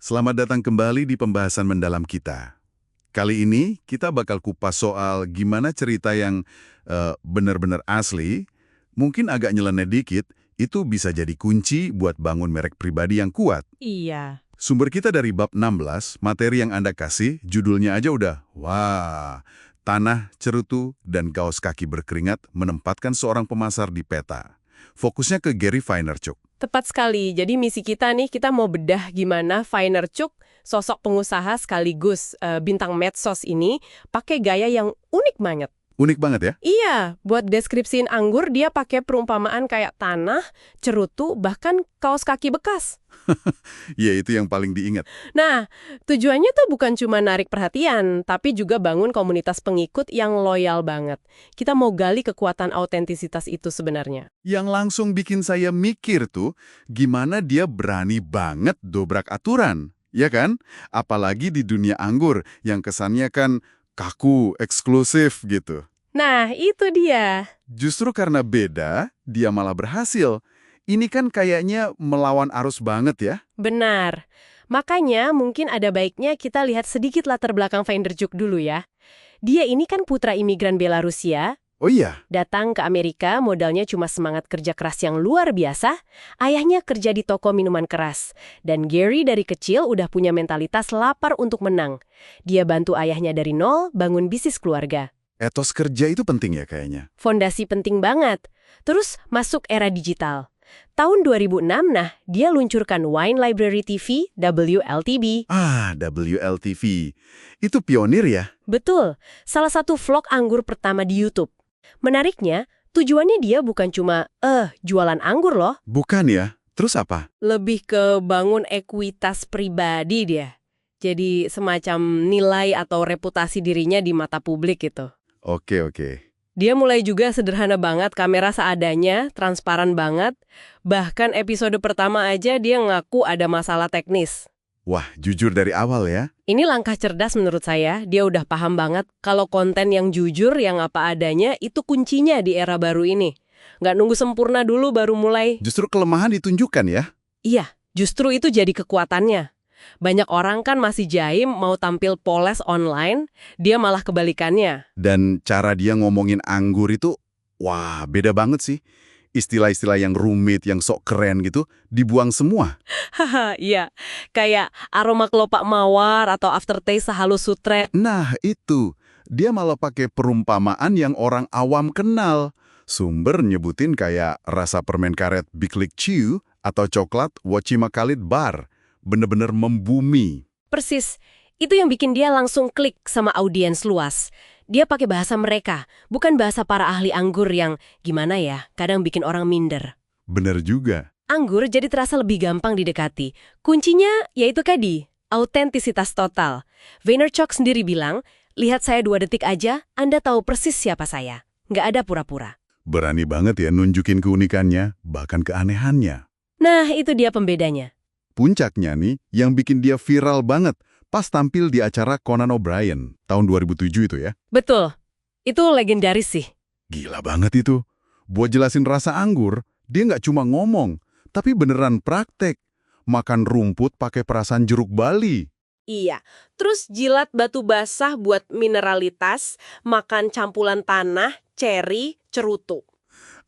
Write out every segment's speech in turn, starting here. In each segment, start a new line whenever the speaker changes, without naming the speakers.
Selamat datang kembali di pembahasan mendalam kita. Kali ini kita bakal kupas soal gimana cerita yang benar-benar asli, mungkin agak nyeleneh dikit, itu bisa jadi kunci buat bangun merek pribadi yang kuat.
Iya,
Sumber kita dari bab 16, materi yang Anda kasih, judulnya aja udah, wah, tanah, cerutu, dan kaos kaki berkeringat menempatkan seorang pemasar di peta. Fokusnya ke Gary Vaynerchuk.
tepat sekali. Jadi misi kita nih, kita mau bedah gimana Vaynerchuk, sosok pengusaha sekaligus bintang medsos ini, pakai gaya yang unik banget.
Unik banget ya?
Iya, buat deskripsiin anggur dia pakai perumpamaan kayak tanah, cerutu, bahkan kaos kaki bekas.
Ya itu yang paling diingat.
Nah, tujuannya tuh bukan cuma narik perhatian, tapi juga bangun komunitas pengikut yang loyal banget. Kita mau gali kekuatan autentisitas itu sebenarnya.
Yang langsung bikin saya mikir tuh, gimana dia berani banget dobrak aturan, ya kan? Apalagi di dunia anggur, yang kesannya kan kaku, eksklusif gitu.
Nah, itu dia.
Justru karena beda, dia malah berhasil. Ini kan kayaknya melawan arus banget ya?
Benar. Makanya mungkin ada baiknya kita lihat sedikit latar belakang Vaynerchuk dulu ya. Dia ini kan putra imigran Belarusia,
Oh iya,
datang ke Amerika modalnya cuma semangat kerja keras yang luar biasa. Ayahnya kerja di toko minuman keras. Dan Gary dari kecil udah punya mentalitas lapar untuk menang. Dia bantu ayahnya dari nol bangun bisnis keluarga.
etos kerja itu penting ya kayaknya.
Fondasi penting banget. Terus masuk era digital. Tahun 2006, nah, dia luncurkan Wine Library TV, WLTV.
Ah, WLTV. Itu pionir ya?
Betul, salah satu vlog anggur pertama di YouTube. Menariknya, tujuannya dia bukan cuma, jualan anggur loh.
Bukan ya? Terus apa?
Lebih ke bangun ekuitas pribadi dia. Jadi semacam nilai atau reputasi dirinya di mata publik gitu.
Oke.
Dia mulai juga sederhana banget, kamera seadanya, transparan banget. Bahkan episode pertama aja dia ngaku ada masalah teknis.
Wah, jujur dari awal ya?
Ini langkah cerdas menurut saya, dia udah paham banget kalau konten yang jujur, yang apa adanya, itu kuncinya di era baru ini. Nggak nunggu sempurna dulu baru mulai.
Justru kelemahan ditunjukkan ya?
Iya, justru itu jadi kekuatannya. Banyak orang kan masih jaim mau tampil poles online, dia malah kebalikannya.
Dan cara dia ngomongin anggur itu, wah beda banget sih. Istilah-istilah yang rumit, yang sok keren gitu, dibuang semua.
Haha, iya. Kayak aroma kelopak mawar atau aftertaste sehalus sutret.
Nah itu, dia malah pakai perumpamaan yang orang awam kenal. Sumber nyebutin kayak rasa permen karet Big League Chew atau coklat Wachimakalit Bar. Bener-bener membumi.
Persis, itu yang bikin dia langsung klik sama audiens luas. Dia pakai bahasa mereka, bukan bahasa para ahli anggur yang gimana ya, kadang bikin orang minder.
Bener juga.
Anggur jadi terasa lebih gampang didekati. Kuncinya yaitu tadi, autentisitas total. Vaynerchuk sendiri bilang, lihat saya 2 detik aja, Anda tahu persis siapa saya. Nggak ada pura-pura.
Berani banget ya nunjukin keunikannya, bahkan keanehannya.
Nah, itu dia pembedanya.
Puncaknya nih, yang bikin dia viral banget, pas tampil di acara Conan O'Brien, tahun 2007 itu ya.
Betul, itu legendaris sih.
Gila banget itu. Buat jelasin rasa anggur, dia nggak cuma ngomong, tapi beneran praktek. Makan rumput pakai perasan jeruk Bali.
Iya, terus jilat batu basah buat mineralitas, makan campuran tanah, ceri, cerutu.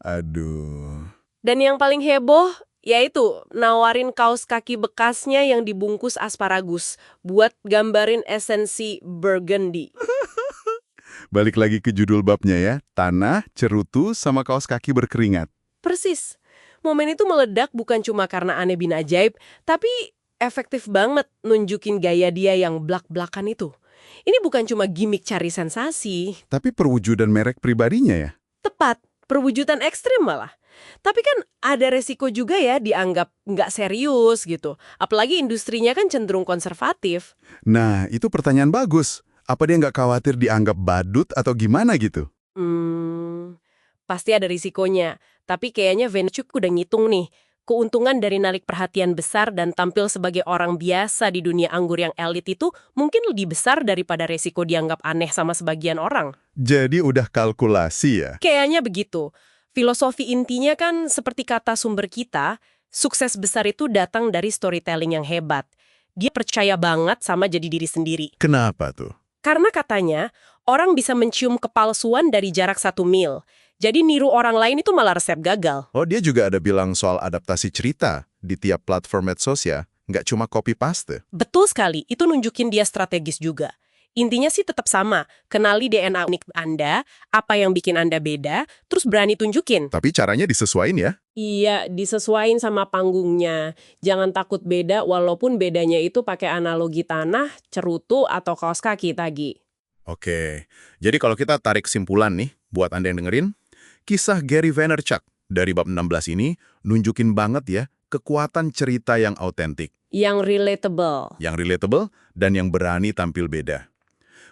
Aduh.
Dan yang paling heboh, yaitu nawarin kaos kaki bekasnya yang dibungkus asparagus buat gambarin esensi Burgundy.
Balik lagi ke judul babnya ya, tanah, cerutu, sama kaos kaki berkeringat.
Persis, momen itu meledak bukan cuma karena aneh bin ajaib, tapi efektif banget nunjukin gaya dia yang blak-blakan itu. Ini bukan cuma gimmick cari sensasi,
Tapi perwujudan merek pribadinya ya.
tepat, perwujudan ekstrim malah. Tapi kan ada resiko juga ya dianggap nggak serius gitu. Apalagi industrinya kan cenderung konservatif.
Nah, itu pertanyaan bagus. Apa dia nggak khawatir dianggap badut atau gimana gitu?
Pasti ada risikonya. Tapi kayaknya Vaynerchuk udah ngitung nih. Keuntungan dari narik perhatian besar dan tampil sebagai orang biasa di dunia anggur yang elit itu mungkin lebih besar daripada resiko dianggap aneh sama sebagian orang.
Jadi udah kalkulasi ya?
Kayaknya begitu. Filosofi intinya kan seperti kata sumber kita, sukses besar itu datang dari storytelling yang hebat. Dia percaya banget sama jadi diri sendiri.
Kenapa tuh?
Karena katanya, orang bisa mencium kepalsuan dari jarak 1 mil. Jadi niru orang lain itu malah resep gagal.
Oh, dia juga ada bilang soal adaptasi cerita di tiap platform medsos ya, nggak cuma copy-paste.
Betul sekali, itu nunjukin dia strategis juga. Intinya sih tetap sama, kenali DNA unik Anda, apa yang bikin Anda beda, terus berani tunjukin.
Tapi caranya disesuaiin ya.
Iya, disesuaiin sama panggungnya. Jangan takut beda, walaupun bedanya itu pakai analogi tanah, cerutu, atau kaos kaki tadi.
Oke, jadi kalau kita tarik kesimpulan nih, buat Anda yang dengerin, kisah Gary Vaynerchuk dari bab 16 ini nunjukin banget ya kekuatan cerita yang autentik,
Yang relatable.
dan yang berani tampil beda.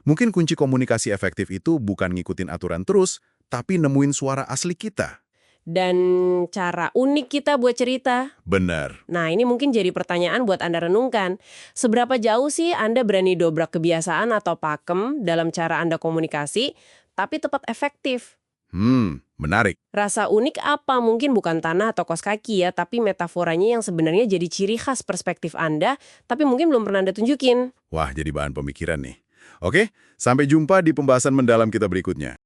Mungkin kunci komunikasi efektif itu bukan ngikutin aturan terus, tapi nemuin suara asli kita.
Dan cara unik kita buat cerita.
Benar.
Nah, ini mungkin jadi pertanyaan buat Anda renungkan. Seberapa jauh sih Anda berani dobrak kebiasaan atau pakem dalam cara Anda komunikasi, tapi tetap efektif?
Menarik.
Rasa unik apa? Mungkin bukan tanah atau kos kaki ya, tapi metaforanya yang sebenarnya jadi ciri khas perspektif Anda, tapi mungkin belum pernah Anda tunjukin.
Wah, jadi bahan pemikiran nih. Oke, sampai jumpa di pembahasan mendalam kita berikutnya.